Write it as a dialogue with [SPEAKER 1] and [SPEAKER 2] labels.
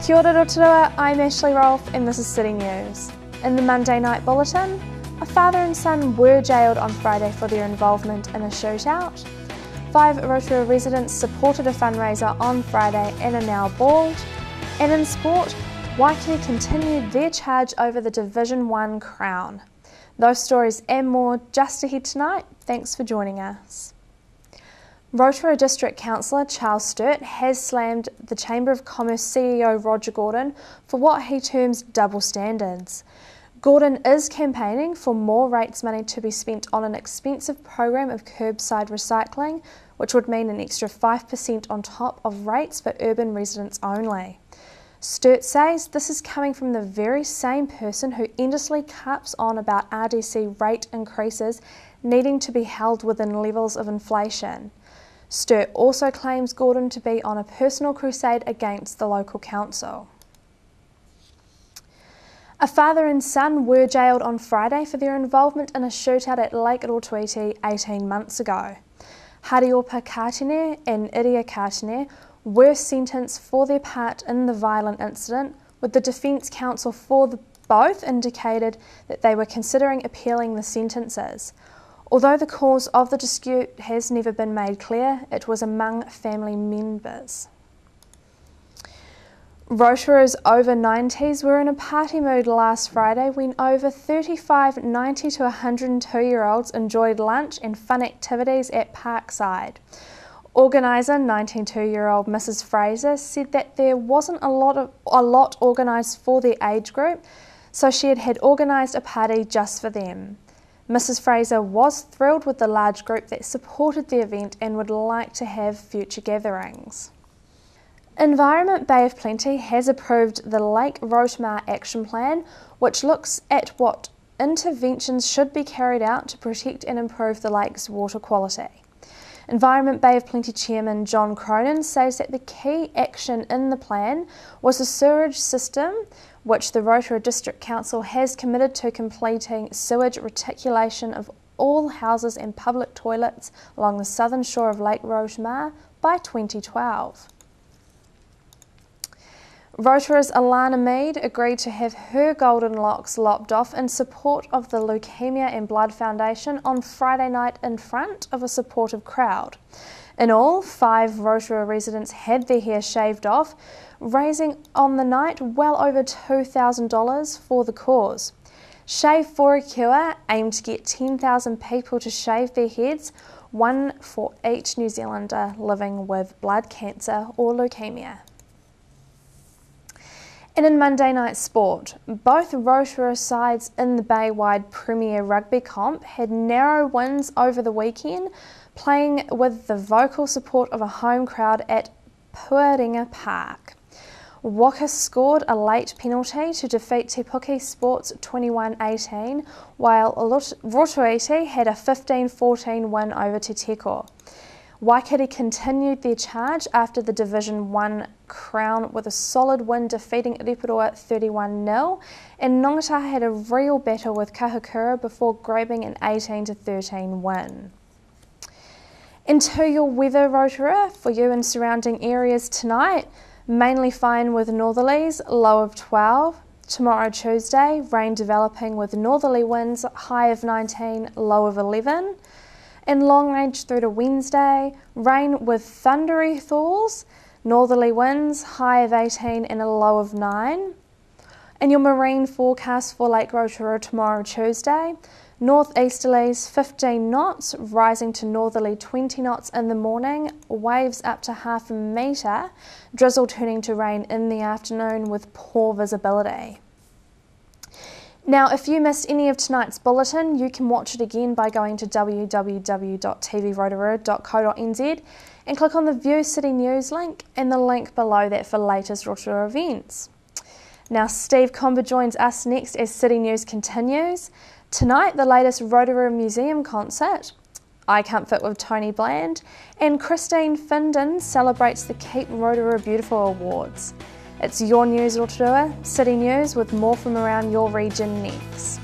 [SPEAKER 1] Kia ora Rotorua, I'm Ashley Rolfe and this is City News. In the Monday night bulletin, a father and son were jailed on Friday for their involvement in a shootout. 5 Rotorua residents supported a fundraiser on Friday and are now bald. And in sport, Waikato continued their charge over the Division 1 crown. Those stories and more just ahead tonight. Thanks for joining us. Rotorua District Councillor Charles Sturt has slammed the Chamber of Commerce CEO Roger Gordon for what he terms double standards. Gordon is campaigning for more rates money to be spent on an expensive program of curbside recycling, which would mean an extra 5% on top of rates for urban residents only. Sturt says this is coming from the very same person who endlessly carps on about RDC rate increases needing to be held within levels of inflation. Sturt also claims Gordon to be on a personal crusade against the local council. A father and son were jailed on Friday for their involvement in a shootout at Lake Rotoiti 18 months ago. Hariopa Kātene and Iria Kātene were sentenced for their part in the violent incident, with the defence counsel for both indicated that they were considering appealing the sentences. Although the cause of the dispute has never been made clear, it was among family members. Rotorua's over 90s were in a party mood last Friday when over 35 90 to 102-year-olds enjoyed lunch and fun activities at Parkside. Organiser 92-year-old Mrs Fraser said that there wasn't a lot organised for their age group, so she had organised a party just for them. Mrs Fraser was thrilled with the large group that supported the event and would like to have future gatherings. Environment Bay of Plenty has approved the Lake Rotomar Action Plan, which looks at what interventions should be carried out to protect and improve the lake's water quality. Environment Bay of Plenty Chairman John Cronin says that the key action in the plan was a sewerage system, which the Rotorua District Council has committed to completing sewage reticulation of all houses and public toilets along the southern shore of Lake Rotomar by 2012. Rotorua's Alana Mead agreed to have her golden locks lopped off in support of the Leukemia and Blood Foundation on Friday night in front of a supportive crowd. In all, 5 Rotorua residents had their hair shaved off, raising on the night well over $2,000 for the cause. Shave for a Cure aimed to get 10,000 people to shave their heads, one for each New Zealander living with blood cancer or leukemia. And in Monday night sport, both Rotorua sides in the Bay-wide Premier Rugby comp had narrow wins over the weekend, playing with the vocal support of a home crowd at Puarenga Park. Waka scored a late penalty to defeat Te Puke Sports 21-18, while Rotoiti had a 15-14 win over Te Teko. Waikato continued their charge after the Division 1 crown with a solid win defeating Iriparua 31-0, and Nongataha had a real battle with Kahukura before grabbing an 18-13 win. Into your weather, Rotorua, for you in surrounding areas tonight, mainly fine with northerlies, low of 12. Tomorrow Tuesday, rain developing with northerly winds, high of 19, low of 11. And long range through to Wednesday, rain with thundery thaws, northerly winds, high of 18 and a low of 9. And your marine forecast for Lake Rotorua tomorrow Tuesday, northeasterlies 15 knots, rising to northerly 20 knots in the morning, waves up to half a metre, drizzle turning to rain in the afternoon with poor visibility. Now, if you missed any of tonight's bulletin, you can watch it again by going to www.tvrotorua.co.nz and click on the View City News link and the link below that for latest Rotorua events. Now, Steve Comber joins us next as City News continues. Tonight, the latest Rotorua Museum concert, I Can't Fit with Tony Bland, and Christine Findon celebrates the Keep Rotorua Beautiful Awards. It's your news, Rotorua, City News, with more from around your region next.